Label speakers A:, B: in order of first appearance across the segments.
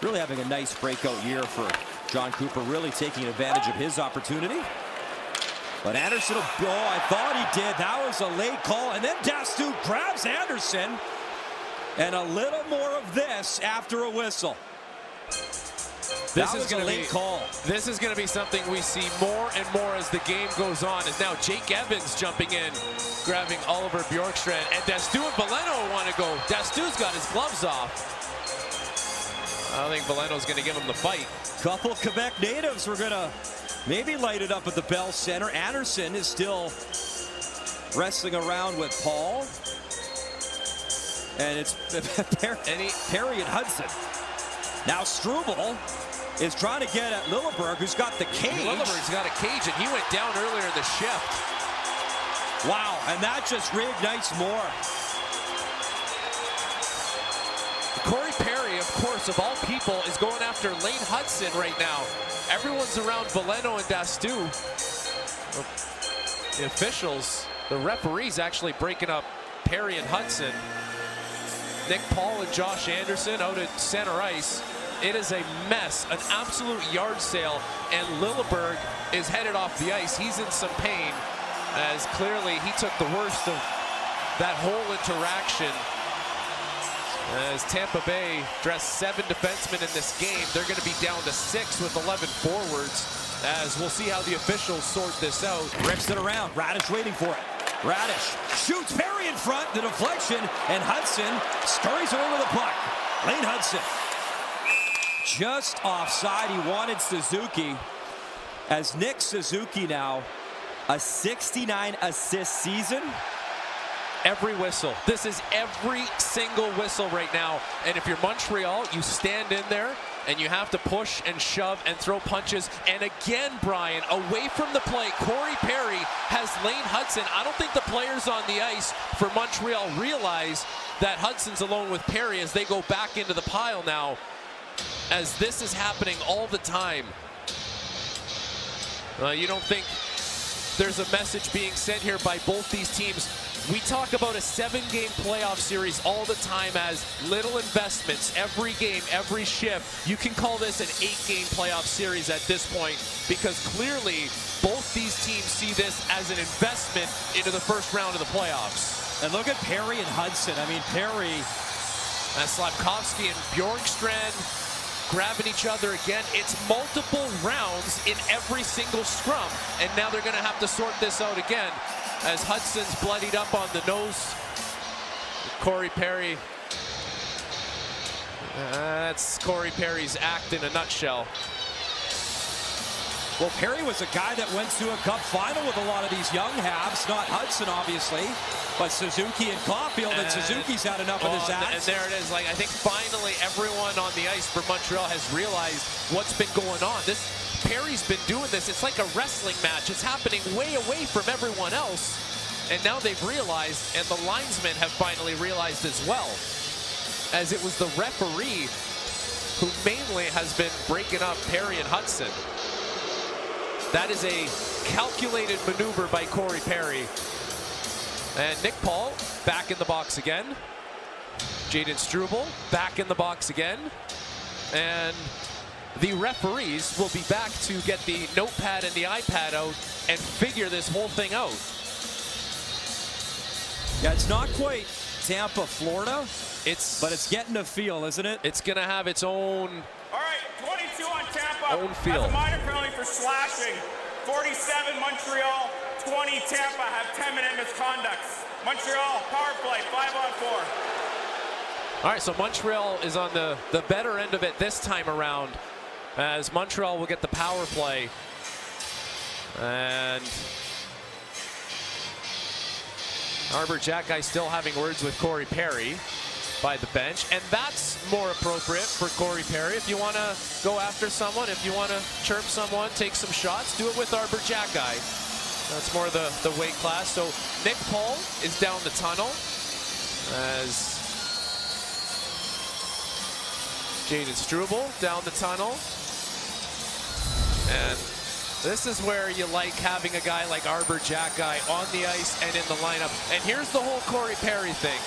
A: Really having a nice breakout year for John Cooper, really taking advantage of his opportunity. But Anderson, I thought he did. That was a late call. And then Dastu grabs Anderson. And a little more of this after a whistle.
B: This is going to be
A: call.
B: This is going to be something we see more and more as the game goes on. As now Jake Evans jumping in, grabbing Oliver Bjorkstrand, and Dastu and Veleno want to go. Dastu's got his gloves off. I don't think Veleno's going to give him the fight.
A: Couple Quebec natives were going to maybe light it up at the Bell Center. Anderson is still wrestling around with Paul. And it's Perry and Hudson. Now Struble is trying to get at Lilleberg, who's got the cage.
B: Lilleberg's got a cage, and he went down earlier in the shift.
A: Wow, and that just reignites more.
B: Corey Perry, of course, of all people, is going after Lane Hudson right now. Everyone's around Veleno and Dastu. The officials, the referees actually breaking up Perry and Hudson. Nick Paul and Josh Anderson out at center ice. It is a mess, an absolute yard sale, and Lilleberg is headed off the ice. He's in some pain, as clearly he took the worst of that whole interaction. As Tampa Bay dressed 7 defensemen in this game, they're going to be down to 6 with 11 forwards, as we'll see how the officials sort this out.
A: Rips it around, Radish waiting for it. Radish shoots Perry in front, the deflection, and Hudson scurries away with the puck. Lane Hudson just offside. He wanted Suzuki, as Nick Suzuki now a 69 assist season.
B: Every whistle. This is every single whistle right now. And if you're Montreal, you stand in there and you have to push and shove and throw punches. And again, Brian, away from the play, Corey Perry has Lane Hudson. I don't think the players on the ice for Montreal realize that Hudson's alone with Perry as they go back into the pile now, as this is happening all the time. You don't think there's a message being sent here by both these teams? We talk about a 7-game playoff series all the time as little investments, every game, every shift. You can call this an 8-game playoff series at this point, because clearly both these teams see this as an investment into the first round of the playoffs.
A: And look at Perry and Hudson. I mean, Perry,
B: Slafkovsky and Bjorkstrand grabbing each other again. It's multiple rounds in every single scrum, and now they're going to have to sort this out again, as Hudson's bloodied up on the nose. Corey Perry. That's Corey Perry's act in a nutshell.
A: Well, Perry was a guy that went to a cup final with a lot of these young halves. Not Hudson, obviously, but Suzuki and Caulfield. And Suzuki's had enough of his act.
B: And there it is. Like, I think finally everyone on the ice for Montreal has realized what's been going on. Perry's been doing this. It's like a wrestling match. It's happening way away from everyone else. And now they've realized, and the linesmen have finally realized as well, as it was the referee who mainly has been breaking up Perry and Hudson. That is a calculated maneuver by Corey Perry. And Nick Paul back in the box again. Jaden Struble back in the box again. And the referees will be back to get the notepad and the iPad out and figure this whole thing out.
A: Yeah, it's not quite Tampa, Florida. But it's getting a feel, isn't it?
B: It's going to have its own.
C: All right, 22 on Tampa.
B: Own feel.
C: That's a minor penalty for slashing. 47 Montreal, 20 Tampa have 10-minute misconducts. Montreal, power play, 5-on-4.
B: All right, so Montreal is on the better end of it this time around, as Montreal will get the power play. And Arbor Jackeye still having words with Corey Perry by the bench, and that's more appropriate for Corey Perry. If you want to go after someone, if you want to chirp someone, take some shots, do it with Arbor Jackeye. That's more the weight class. So Nick Paul is down the tunnel, as Jaden Struble down the tunnel. And this is where you like having a guy like Arbor Jackeye on the ice and in the lineup. And here's the whole Corey Perry thing.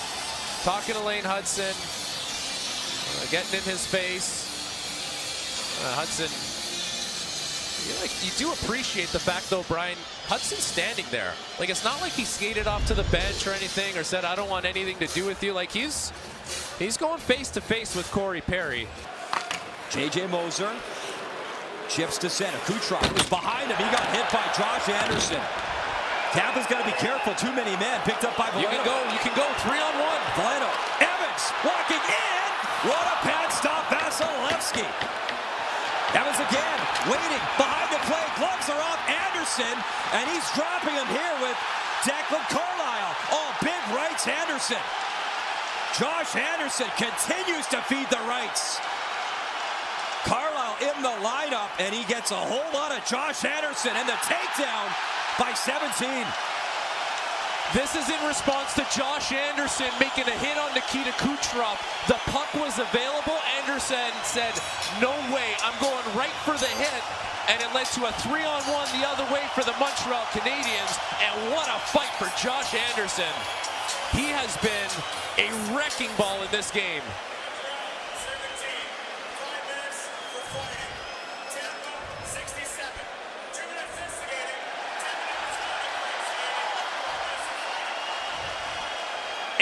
B: Talking to Lane Hudson, getting in his face. Hudson, you do appreciate the fact, though, Brian, Hudson's standing there. Like, it's not like he skated off to the bench or anything or said, I don't want anything to do with you. Like, he's going face-to-face with Corey Perry.
A: J.J. Moser chips to center. Kucherov was behind him. He got hit by Josh Anderson. Tampa's got to be careful. Too many men picked up by Valeno.
B: You can go 3-on-1.
A: Valeno. Evans walking in. What a pad stop, Vasilevsky. Evans again, waiting behind the play. Gloves are off Anderson, and he's dropping him here with Declan Carlisle. Oh, big rights, Anderson. Josh Anderson continues to feed the rights. Carlisle in the lineup, and he gets a whole lot of Josh Anderson, and the takedown by 17.
B: This is in response to Josh Anderson making a hit on Nikita Kucherov. The puck was available. Anderson said, no way, I'm going right for the hit. And it led to a 3-on-1 the other way for the Montreal Canadiens. And what a fight for Josh Anderson. He has been a wrecking ball in this game.
C: 17, 5 minutes for playing. Tampa, 67. 2 minutes instigating. 10 minutes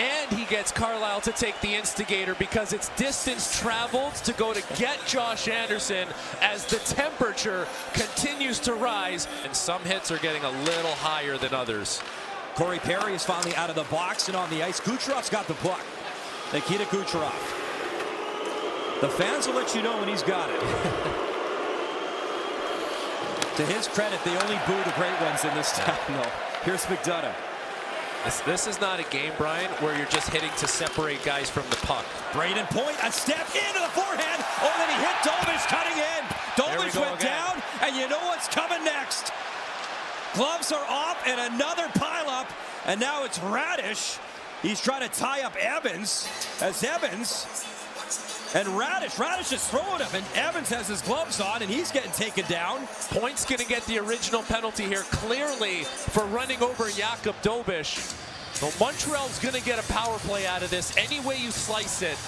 B: And he gets Carlisle to take the instigator because it's distance traveled to go to get Josh Anderson as the temperature continues to rise. And some hits are getting a little higher than others.
A: Corey Perry is finally out of the box and on the ice. Kucherov's got the puck. Nikita Kucherov. The fans will let you know when he's got it. To his credit, they only boo the great ones in this town, though. Here's McDonough.
B: This is not a game, Brian, where you're just hitting to separate guys from the puck.
A: Braden Point, a step into the forehand. Oh, then he hit Dobish cutting in. Dobish went down, and you know what's coming next. Gloves are off, and another pileup, and now it's Radish. He's trying to tie up Evans, as Evans and Radish is throwing him, and Evans has his gloves on, and he's getting taken down.
B: Point's going to get the original penalty here, clearly, for running over Jakub Dobish. So Montreal's going to get a power play out of this, any way you slice it.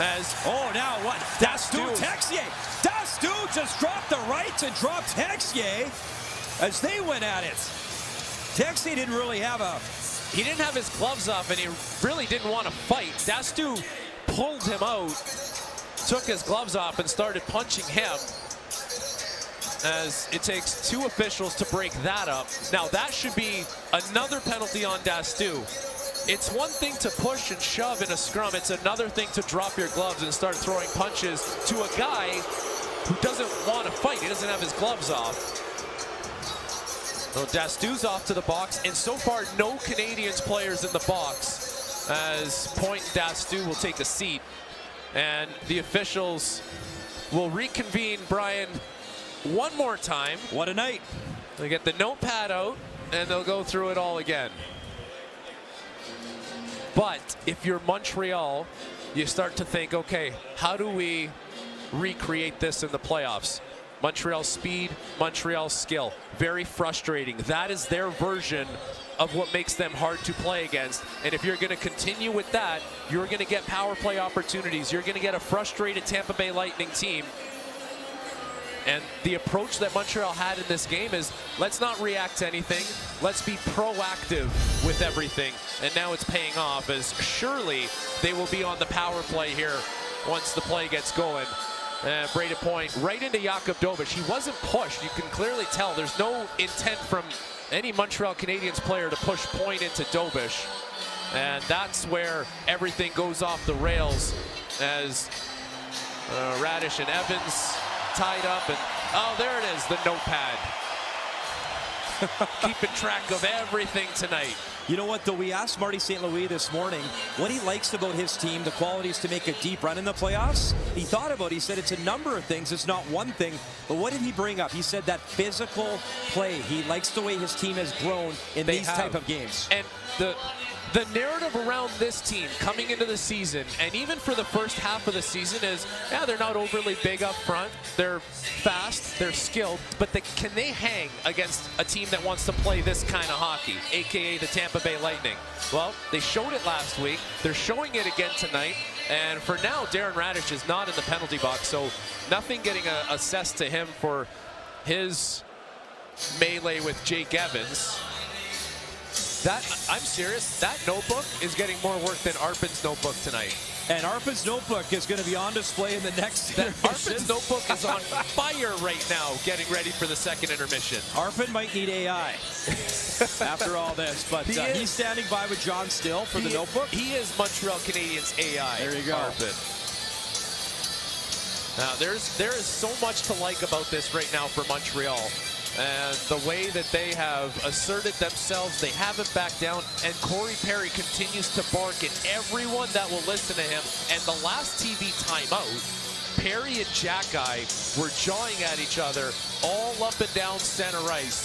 B: As,
A: oh, now what? Dastu Texier. Dastu just dropped the rights and dropped Texier as they went at it. Texier didn't really have
B: he didn't have his gloves off, and he really didn't want to fight. Dastu pulled him out, took his gloves off, and started punching him. As it takes 2 officials to break that up. Now that should be another penalty on Dastu. It's one thing to push and shove in a scrum. It's another thing to drop your gloves and start throwing punches to a guy who doesn't want to fight. He doesn't have his gloves off. So Dastu's off to the box, and so far no Canadiens players in the box, as Point and Dastu will take a seat, and the officials will reconvene, Brian, one more time.
A: What a night.
B: They get the notepad out, and they'll go through it all again. But if you're Montreal, you start to think, okay, how do we recreate this in the playoffs? Montreal's speed, Montreal's skill. Very frustrating. That is their version of what makes them hard to play against. And if you're going to continue with that, you're going to get power play opportunities. You're going to get a frustrated Tampa Bay Lightning team. And the approach that Montreal had in this game is, let's not react to anything. Let's be proactive with everything. And now it's paying off, as surely they will be on the power play here once the play gets going. Braden Point right into Jakub Dobish. He wasn't pushed. You can clearly tell there's no intent from any Montreal Canadiens player to push Point into Dobish. And that's where everything goes off the rails, as Radish and Evans tied up, and oh, there it is, the notepad. Keeping track of everything tonight.
A: You know what, though? We asked Marty St. Louis this morning what he likes about his team, the qualities to make a deep run in the playoffs. He thought about it. He said it's a number of things. It's not one thing. But what did he bring up? He said that physical play. He likes the way his team has grown in these type of games.
B: And the narrative around this team coming into the season, and even for the first half of the season, is, yeah, they're not overly big up front. They're fast, they're skilled, but can they hang against a team that wants to play this kind of hockey, aka the Tampa Bay Lightning? Well, they showed it last week. They're showing it again tonight. And for now, Darren Raddysh is not in the penalty box, so nothing getting assessed to him for his melee with Jake Evans. I'm serious, that notebook is getting more work than Arpin's notebook tonight.
A: And Arpin's notebook is going to be on display in the next intermission.
B: Arpin's notebook is on fire right now, getting ready for the second intermission.
A: Arpin might need AI after all this, but he's standing by with John Still for the notebook.
B: He is Montreal Canadiens AI.
A: There you go.
B: Arpin. Now, there is so much to like about this right now for Montreal. And the way that they have asserted themselves, they haven't backed down, and Corey Perry continues to bark at everyone that will listen to him. And the last TV timeout, Perry and Jack Eye were jawing at each other all up and down center ice.